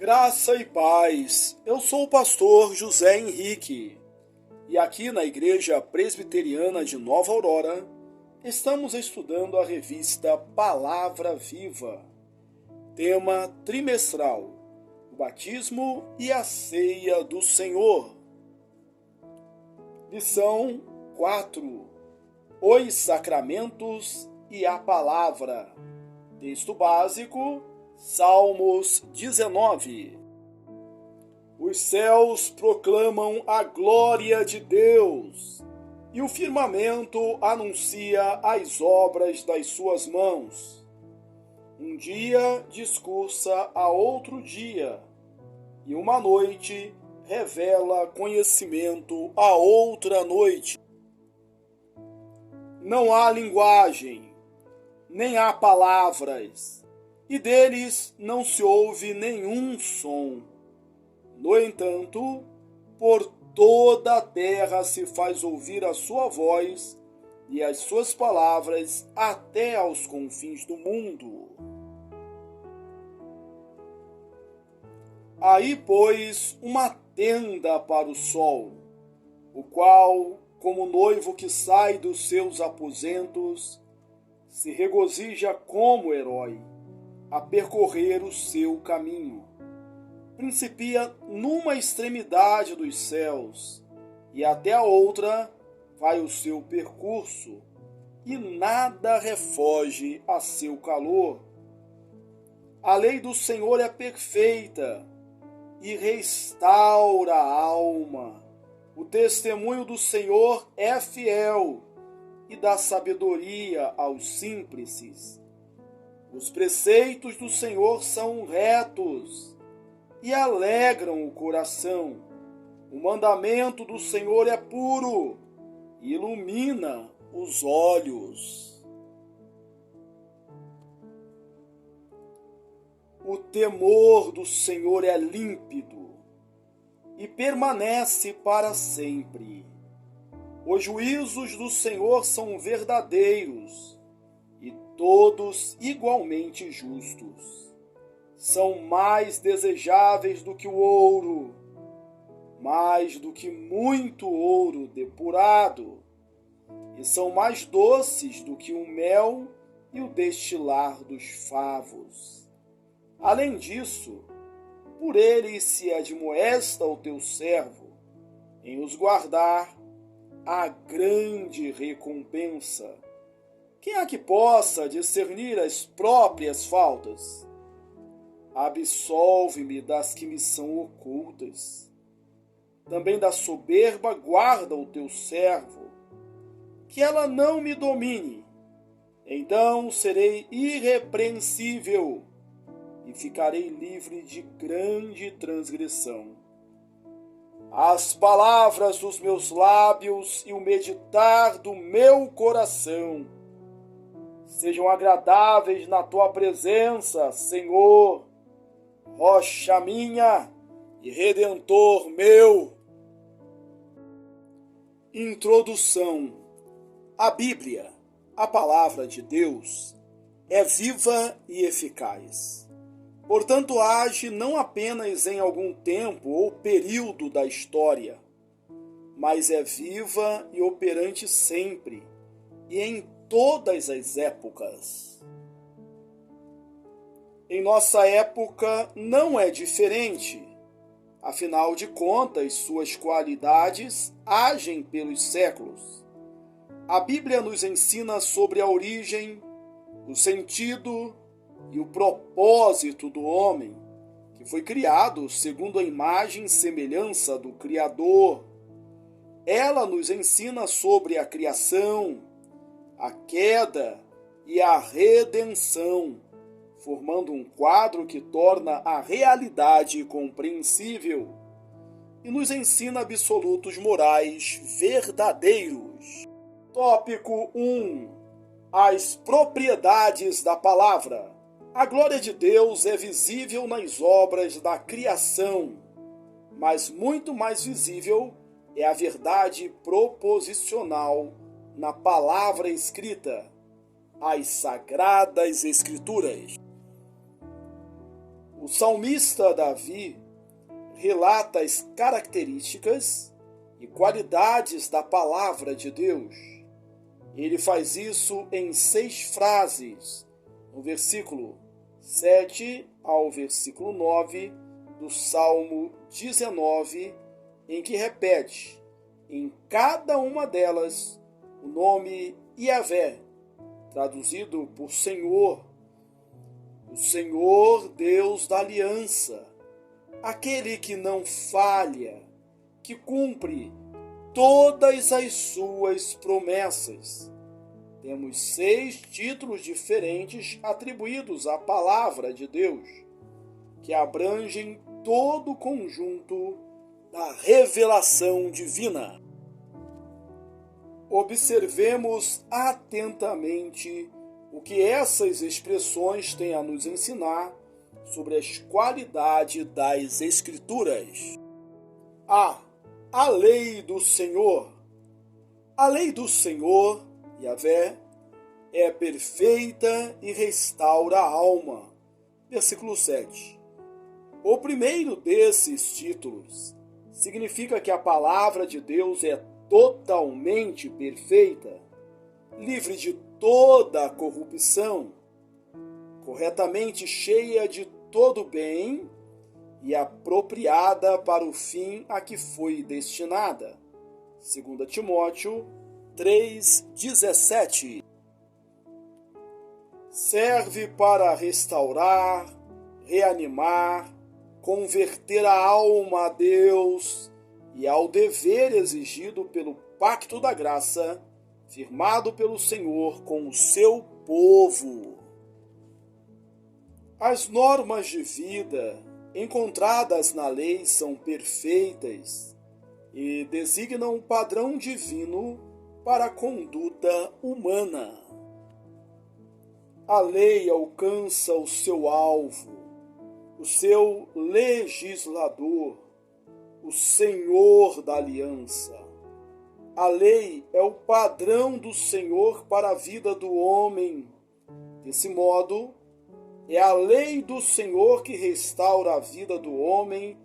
Graça e paz. Eu sou o pastor José Henrique e aqui na Igreja Presbiteriana de Nova Aurora estamos estudando a revista Palavra Viva. Tema trimestral: o batismo e a ceia do Senhor. Lição 4: os sacramentos e a palavra. Texto básico: Salmos 19. Os céus proclamam a glória de Deus, e o firmamento anuncia as obras das suas mãos. Um dia discursa a outro dia, e uma noite revela conhecimento a outra noite. Não há linguagem, nem há palavras, e deles não se ouve nenhum som. No entanto, por toda a terra se faz ouvir a sua voz e as suas palavras até aos confins do mundo. Aí pôs uma tenda para o sol, o qual, como noivo que sai dos seus aposentos, se regozija como herói a percorrer o seu caminho. Principia numa extremidade dos céus e até a outra vai o seu percurso, e nada refoge a seu calor. A lei do Senhor é perfeita e restaura a alma. O testemunho do Senhor é fiel e dá sabedoria aos simples. Os preceitos do Senhor são retos e alegram o coração. O mandamento do Senhor é puro e ilumina os olhos. O temor do Senhor é límpido e permanece para sempre. Os juízos do Senhor são verdadeiros e todos igualmente justos. São mais desejáveis do que o ouro, mais do que muito ouro depurado, e são mais doces do que o mel e o destilar dos favos. Além disso, por eles se admoesta o teu servo em os guardar a grande recompensa. Quem há que possa discernir as próprias faltas? Absolve-me das que me são ocultas. Também da soberba guarda o teu servo, que ela não me domine. Então serei irrepreensível e ficarei livre de grande transgressão. As palavras dos meus lábios e o meditar do meu coração sejam agradáveis na tua presença, Senhor, rocha minha e redentor meu. Introdução. A Bíblia, a palavra de Deus, é viva e eficaz. Portanto, age não apenas em algum tempo ou período da história, mas é viva e operante sempre e em todas as épocas. Em nossa época não é diferente. Afinal de contas, suas qualidades agem pelos séculos. A Bíblia nos ensina sobre a origem, o sentido e o propósito do homem, que foi criado segundo a imagem e semelhança do Criador. Ela nos ensina sobre a criação, a queda e a redenção, formando um quadro que torna a realidade compreensível e nos ensina absolutos morais verdadeiros. Tópico 1. As propriedades da palavra. A glória de Deus é visível nas obras da criação, mas muito mais visível é a verdade proposicional na palavra escrita, as Sagradas Escrituras. O salmista Davi relata as características e qualidades da palavra de Deus. Ele faz isso em 6 frases, no versículo 7 ao versículo 9 do Salmo 19, em que repete em cada uma delas o nome Yahvé, traduzido por Senhor, o Senhor Deus da aliança, aquele que não falha, que cumpre todas as suas promessas. Temos 6 títulos diferentes atribuídos à palavra de Deus, que abrangem todo o conjunto da revelação divina. Observemos atentamente o que essas expressões têm a nos ensinar sobre as qualidades das Escrituras. A lei do Senhor. A lei do Senhor, Yahvé, é perfeita e restaura a alma. Versículo 7. O primeiro desses títulos significa que a palavra de Deus é totalmente perfeita, livre de toda a corrupção, corretamente cheia de todo bem e apropriada para o fim a que foi destinada. 2 Timóteo 3,17. Serve para restaurar, reanimar, converter a alma a Deus e ao dever exigido pelo pacto da graça, firmado pelo Senhor com o seu povo. As normas de vida encontradas na lei são perfeitas e designam um padrão divino para a conduta humana. A lei alcança o seu alvo, o seu legislador, o Senhor da aliança. A lei é o padrão do Senhor para a vida do homem. Desse modo, é a lei do Senhor que restaura a vida do homem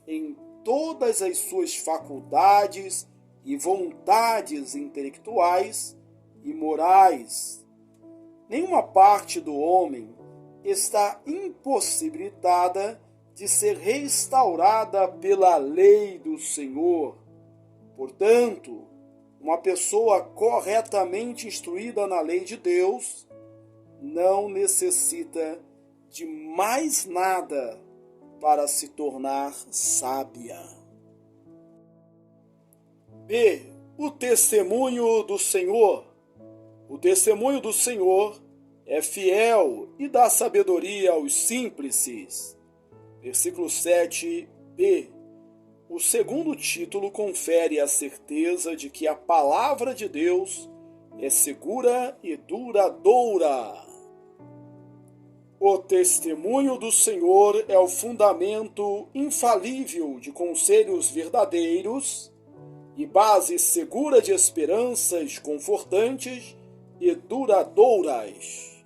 em todas as suas faculdades e vontades intelectuais e morais. Nenhuma parte do homem está impossibilitada de ser restaurada pela lei do Senhor. Portanto, uma pessoa corretamente instruída na lei de Deus não necessita de mais nada para se tornar sábia. B. O testemunho do Senhor. O testemunho do Senhor é fiel e dá sabedoria aos simples. Versículo 7b. O segundo título confere a certeza de que a palavra de Deus é segura e duradoura. O testemunho do Senhor é o fundamento infalível de conselhos verdadeiros e base segura de esperanças confortantes e duradouras.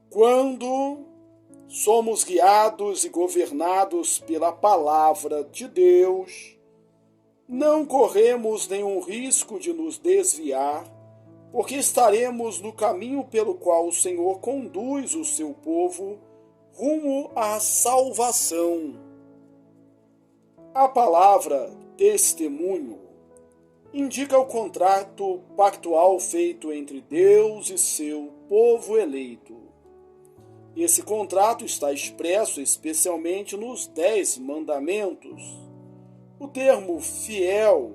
Quando somos guiados e governados pela palavra de Deus, não corremos nenhum risco de nos desviar, porque estaremos no caminho pelo qual o Senhor conduz o seu povo rumo à salvação. A palavra testemunho indica o contrato pactual feito entre Deus e seu povo eleito. Esse contrato está expresso especialmente nos 10 mandamentos. O termo fiel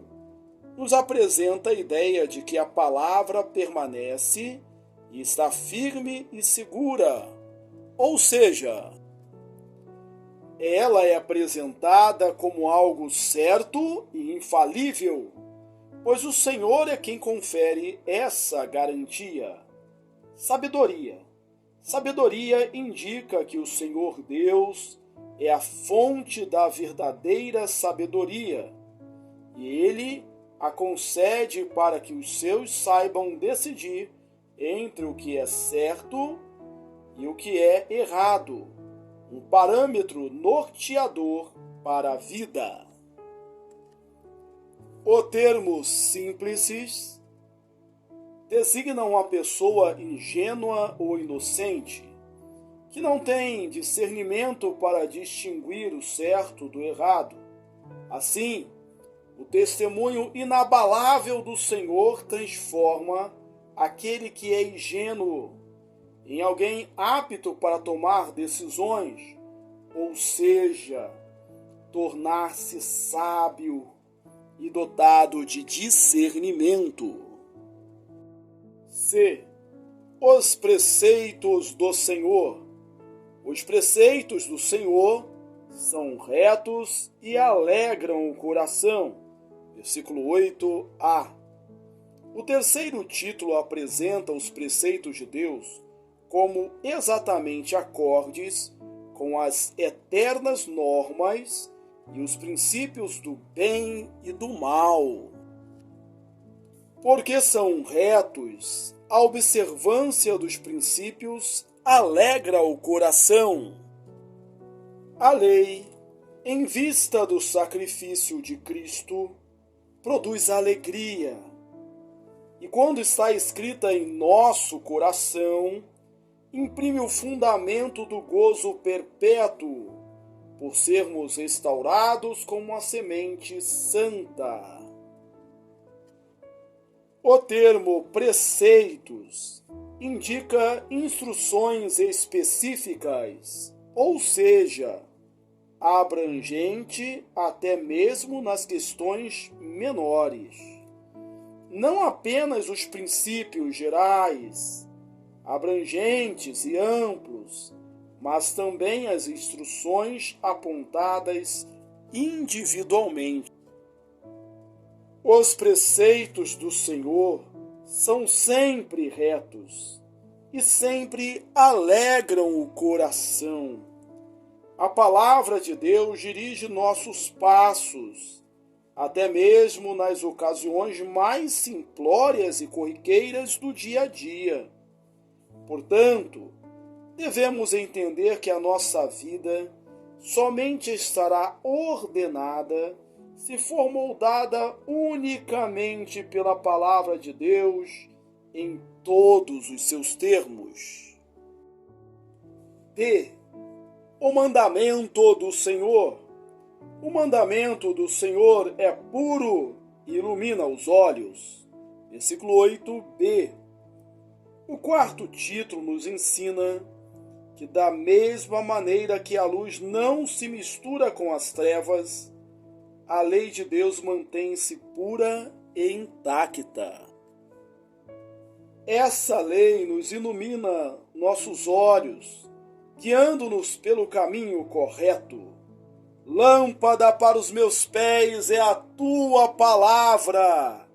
nos apresenta a ideia de que a palavra permanece e está firme e segura, ou seja, ela é apresentada como algo certo e infalível, pois o Senhor é quem confere essa garantia. Sabedoria. Sabedoria indica que o Senhor Deus é a fonte da verdadeira sabedoria, e Ele a concede para que os seus saibam decidir entre o que é certo e o que é errado, um parâmetro norteador para a vida. O termo simples designa uma pessoa ingênua ou inocente, que não tem discernimento para distinguir o certo do errado. Assim, o testemunho inabalável do Senhor transforma aquele que é ingênuo em alguém apto para tomar decisões, ou seja, tornar-se sábio e dotado de discernimento. C. Os preceitos do Senhor. Os preceitos do Senhor são retos e alegram o coração. Versículo 8a. O terceiro título apresenta os preceitos de Deus como exatamente acordes com as eternas normas e os princípios do bem e do mal. Porque são retos, a observância dos princípios alegra o coração. A lei, em vista do sacrifício de Cristo, produz alegria. E quando está escrita em nosso coração, imprime o fundamento do gozo perpétuo, por sermos restaurados como a semente santa. O termo preceitos indica instruções específicas, ou seja, abrangente até mesmo nas questões menores. Não apenas os princípios gerais, abrangentes e amplos, mas também as instruções apontadas individualmente. Os preceitos do Senhor são sempre retos e sempre alegram o coração. A palavra de Deus dirige nossos passos, até mesmo nas ocasiões mais simplórias e corriqueiras do dia a dia. Portanto, devemos entender que a nossa vida somente estará ordenada se for moldada unicamente pela palavra de Deus em todos os seus termos. D. O mandamento do Senhor. O mandamento do Senhor é puro e ilumina os olhos. Versículo 8b. O quarto título nos ensina que, da mesma maneira que a luz não se mistura com as trevas, a lei de Deus mantém-se pura e intacta. Essa lei nos ilumina nossos olhos, guiando-nos pelo caminho correto. Lâmpada para os meus pés é a tua palavra,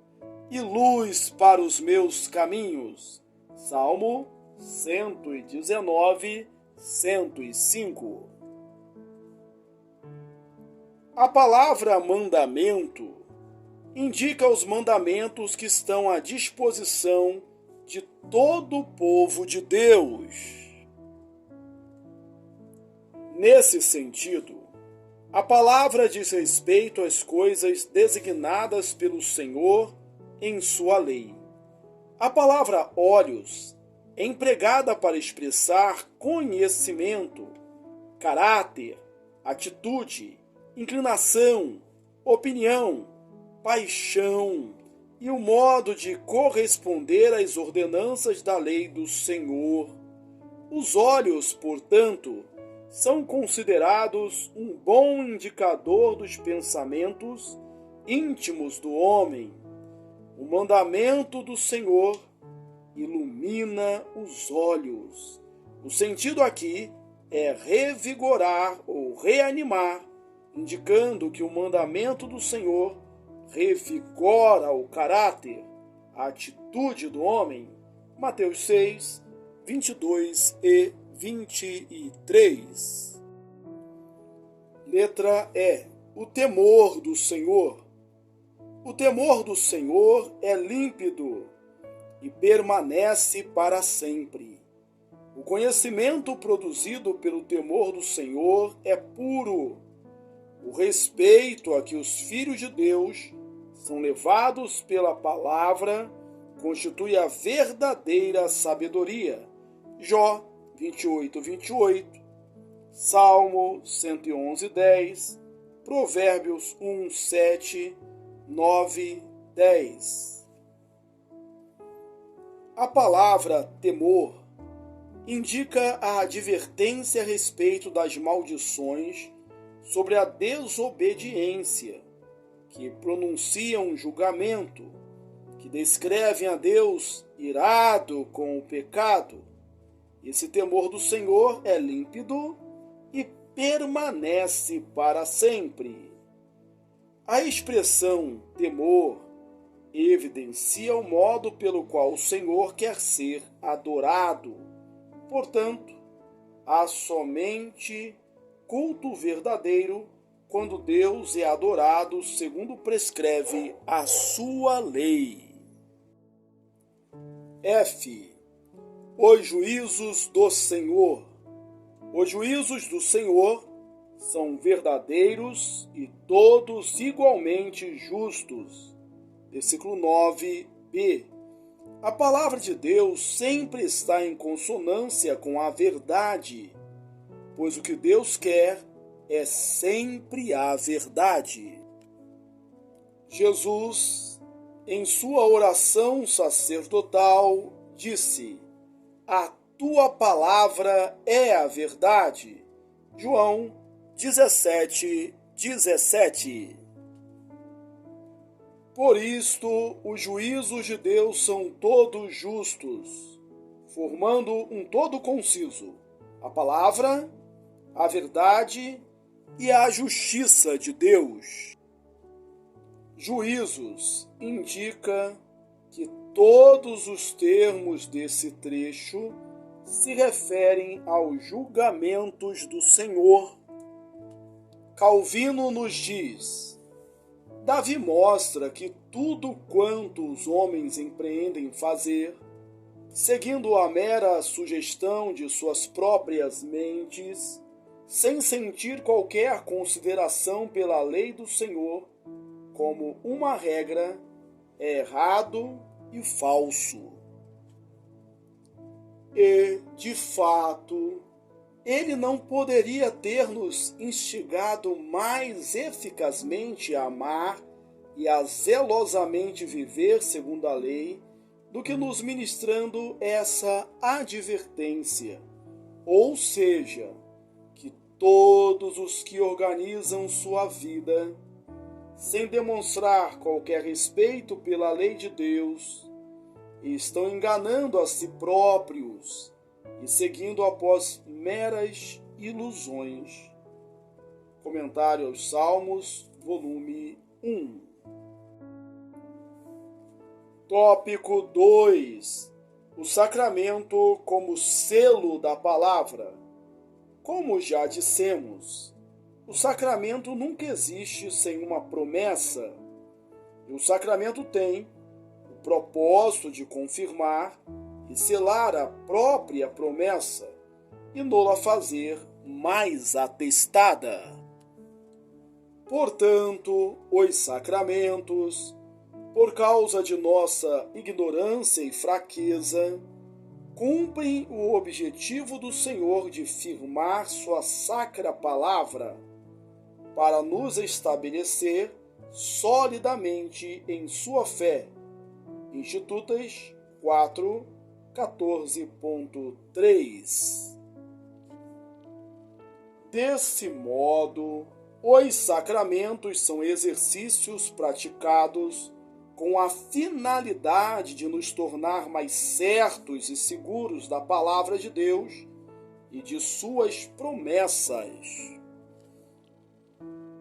e luz para os meus caminhos. Salmo 119, 105. A palavra mandamento indica os mandamentos que estão à disposição de todo o povo de Deus. Nesse sentido, a palavra diz respeito às coisas designadas pelo Senhor em sua lei. A palavra olhos é empregada para expressar conhecimento, caráter, atitude, inclinação, opinião, paixão e o modo de corresponder às ordenanças da lei do Senhor. Os olhos, portanto, são considerados um bom indicador dos pensamentos íntimos do homem. O mandamento do Senhor ilumina os olhos. O sentido aqui é revigorar ou reanimar, indicando que o mandamento do Senhor revigora o caráter, a atitude do homem. Mateus 6, 22 e 23. Letra E. O temor do Senhor. O temor do Senhor é límpido e permanece para sempre. O conhecimento produzido pelo temor do Senhor é puro. O respeito a que os filhos de Deus são levados pela palavra constitui a verdadeira sabedoria. Jó 28:28, Salmo 111:10, Provérbios 1:7, 9, 10. A palavra temor indica a advertência a respeito das maldições sobre a desobediência, que pronunciam um julgamento, que descrevem a Deus irado com o pecado. Esse temor do Senhor é límpido e permanece para sempre. A expressão temor evidencia o modo pelo qual o Senhor quer ser adorado. Portanto, há somente culto verdadeiro quando Deus é adorado segundo prescreve a sua lei. F. Os juízos do Senhor. Os juízos do Senhor são verdadeiros e todos igualmente justos. Versículo 9b. A palavra de Deus sempre está em consonância com a verdade, pois o que Deus quer é sempre a verdade. Jesus, em sua oração sacerdotal, disse: a tua palavra é a verdade. João 17:17. Por isto, os juízos de Deus são todos justos, formando um todo conciso: a palavra, a verdade e a justiça de Deus. Juízos indica que todos os termos desse trecho se referem aos julgamentos do Senhor. Calvino nos diz: Davi mostra que tudo quanto os homens empreendem fazer, seguindo a mera sugestão de suas próprias mentes, sem sentir qualquer consideração pela lei do Senhor, como uma regra, é errado e falso. E, de fato, ele não poderia ter nos instigado mais eficazmente a amar e a zelosamente viver segundo a lei do que nos ministrando essa advertência, ou seja, que todos os que organizam sua vida sem demonstrar qualquer respeito pela lei de Deus, estão enganando a si próprios e seguindo após meras ilusões. Comentário aos Salmos, volume 1. Tópico 2. O sacramento como selo da palavra. Como já dissemos, o sacramento nunca existe sem uma promessa, e o sacramento tem o propósito de confirmar e selar a própria promessa e nola fazer mais atestada. Portanto, os sacramentos, por causa de nossa ignorância e fraqueza, cumprem o objetivo do Senhor de firmar sua sacra palavra, para nos estabelecer solidamente em sua fé. Institutas 4:14.3. Desse modo, os sacramentos são exercícios praticados com a finalidade de nos tornar mais certos e seguros da palavra de Deus e de suas promessas.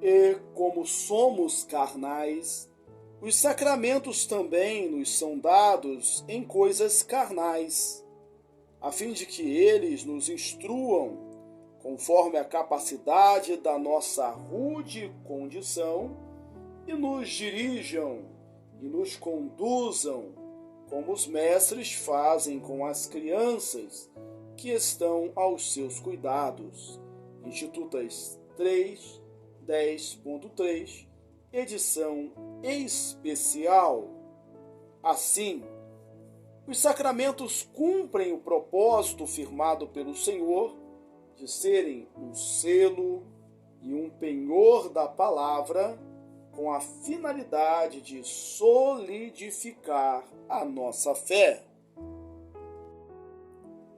E, como somos carnais, os sacramentos também nos são dados em coisas carnais, a fim de que eles nos instruam, conforme a capacidade da nossa rude condição, e nos dirijam e nos conduzam, como os mestres fazem com as crianças, que estão aos seus cuidados. Institutas 3.10.3, edição especial. Assim, os sacramentos cumprem o propósito firmado pelo Senhor de serem um selo e um penhor da palavra, com a finalidade de solidificar a nossa fé.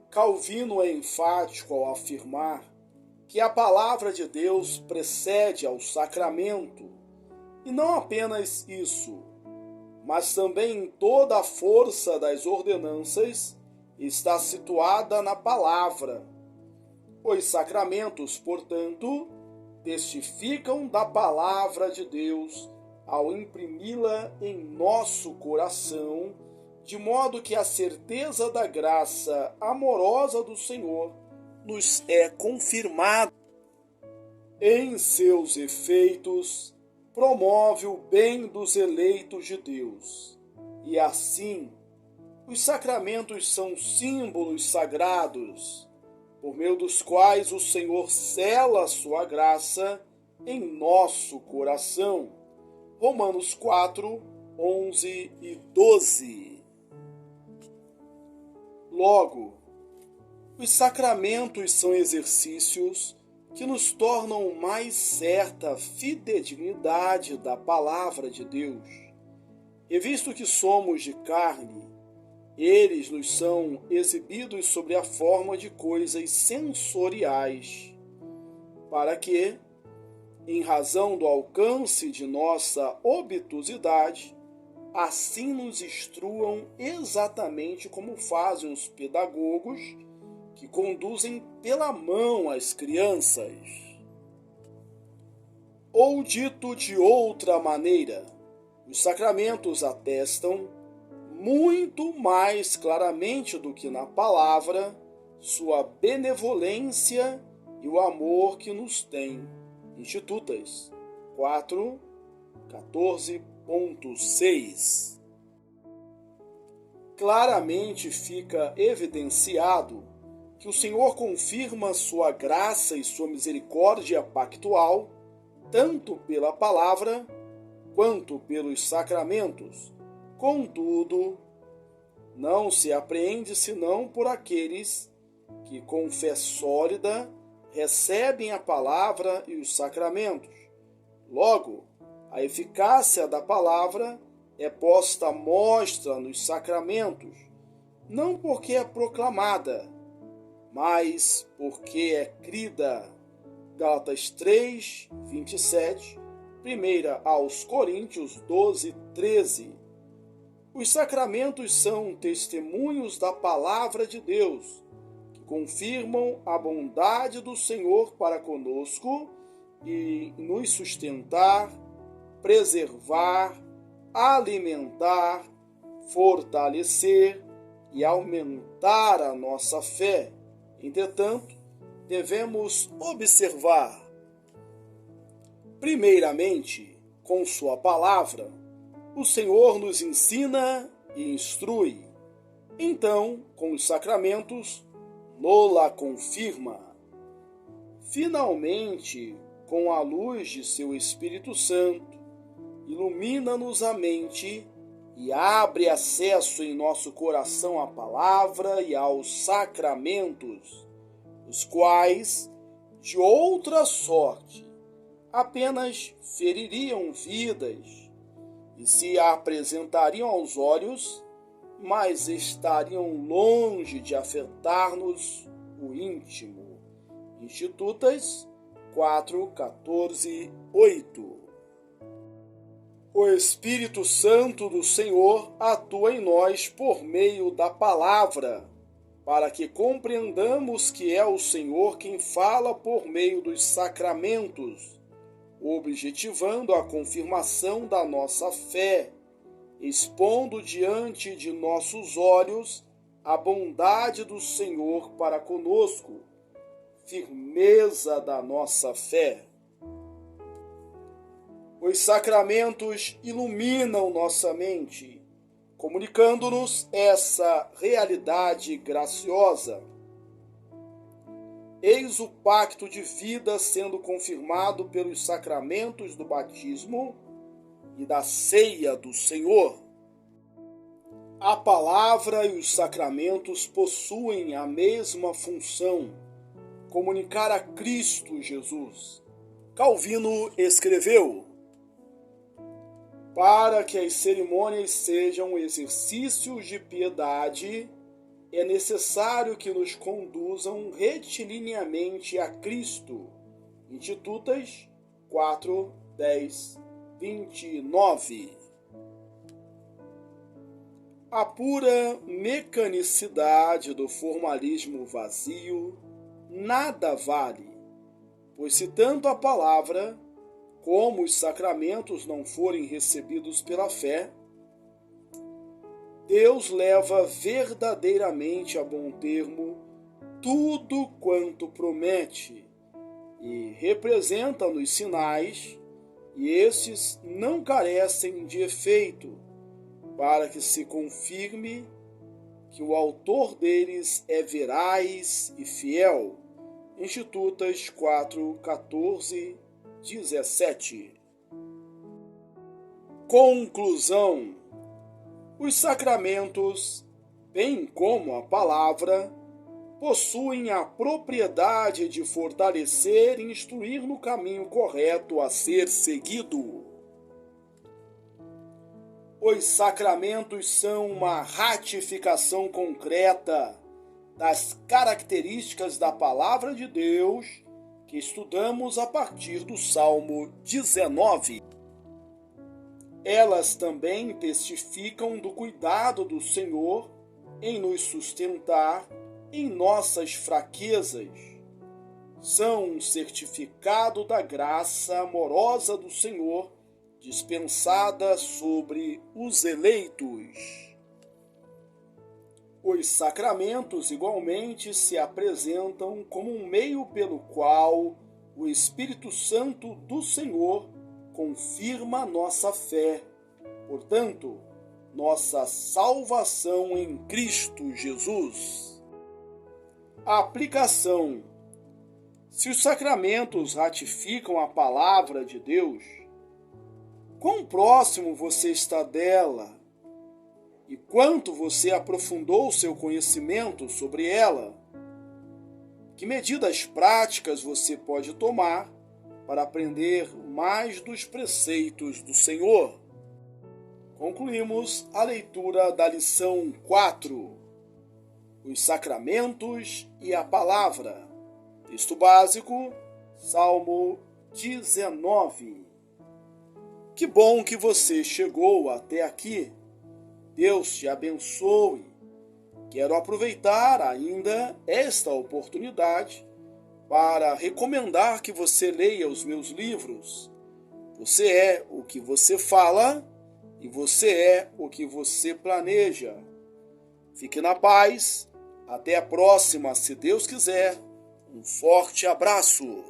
Calvino é enfático ao afirmar que a palavra de Deus precede ao sacramento, e não apenas isso, mas também toda a força das ordenanças está situada na palavra. Os sacramentos, portanto, testificam da palavra de Deus ao imprimi-la em nosso coração, de modo que a certeza da graça amorosa do Senhor nos é confirmada. Em seus efeitos, promove o bem dos eleitos de Deus. E assim, os sacramentos são símbolos sagrados, por meio dos quais o Senhor sela a sua graça em nosso coração. Romanos 4, 11 e 12. Logo, os sacramentos são exercícios que nos tornam mais certa a fidedignidade da palavra de Deus. E visto que somos de carne, eles nos são exibidos sob a forma de coisas sensoriais, para que, em razão do alcance de nossa obtusidade, assim nos instruam exatamente como fazem os pedagogos que conduzem pela mão as crianças. Ou dito de outra maneira, os sacramentos atestam, muito mais claramente do que na palavra, sua benevolência e o amor que nos tem. Institutas 4, 14.6. Claramente fica evidenciado que o Senhor confirma sua graça e sua misericórdia pactual, tanto pela palavra quanto pelos sacramentos. Contudo, não se apreende senão por aqueles que, com fé sólida, recebem a palavra e os sacramentos. Logo, a eficácia da palavra é posta à mostra nos sacramentos, não porque é proclamada, mas porque é crida. Gálatas 3, 27, 1 aos Coríntios 12, 13. Os sacramentos são testemunhos da palavra de Deus, que confirmam a bondade do Senhor para conosco e nos sustentar, preservar, alimentar, fortalecer e aumentar a nossa fé. Entretanto, devemos observar, primeiramente, com sua palavra, o Senhor nos ensina e instrui. Então, com os sacramentos, nola confirma. Finalmente, com a luz de seu Espírito Santo, ilumina-nos a mente e abre acesso em nosso coração à palavra e aos sacramentos, os quais, de outra sorte, apenas feririam vidas e se apresentariam aos olhos, mas estariam longe de afetar-nos o íntimo. Institutas 4, 14, 8. O Espírito Santo do Senhor atua em nós por meio da palavra, para que compreendamos que é o Senhor quem fala por meio dos sacramentos, objetivando a confirmação da nossa fé, expondo diante de nossos olhos a bondade do Senhor para conosco, firmeza da nossa fé. Os sacramentos iluminam nossa mente, comunicando-nos essa realidade graciosa. Eis o pacto de vida sendo confirmado pelos sacramentos do batismo e da ceia do Senhor. A palavra e os sacramentos possuem a mesma função: comunicar a Cristo Jesus. Calvino escreveu: para que as cerimônias sejam exercícios de piedade, é necessário que nos conduzam retilineamente a Cristo. Institutas 4, 10, 29. A pura mecanicidade do formalismo vazio nada vale, pois se tanto a palavra como os sacramentos não forem recebidos pela fé, Deus leva verdadeiramente a bom termo tudo quanto promete e representa-nos sinais, e estes não carecem de efeito, para que se confirme que o autor deles é veraz e fiel. Institutas 4, 14, 17. Conclusão: os sacramentos, bem como a palavra, possuem a propriedade de fortalecer e instruir no caminho correto a ser seguido. Os sacramentos são uma ratificação concreta das características da palavra de Deus que estudamos a partir do Salmo 19. Elas também testificam do cuidado do Senhor em nos sustentar em nossas fraquezas. São um certificado da graça amorosa do Senhor dispensada sobre os eleitos. Os sacramentos, igualmente, se apresentam como um meio pelo qual o Espírito Santo do Senhor confirma nossa fé, portanto, nossa salvação em Cristo Jesus. A aplicação: se os sacramentos ratificam a palavra de Deus, quão próximo você está dela e quanto você aprofundou seu conhecimento sobre ela? Que medidas práticas você pode tomar para aprender mais dos preceitos do Senhor? Concluímos a leitura da lição 4, os sacramentos e a palavra. Texto básico, Salmo 19. Que bom que você chegou até aqui. Deus te abençoe. Quero aproveitar ainda esta oportunidade para recomendar que você leia os meus livros. Você é o que você fala e você é o que você planeja. Fique na paz. Até a próxima, se Deus quiser. Um forte abraço.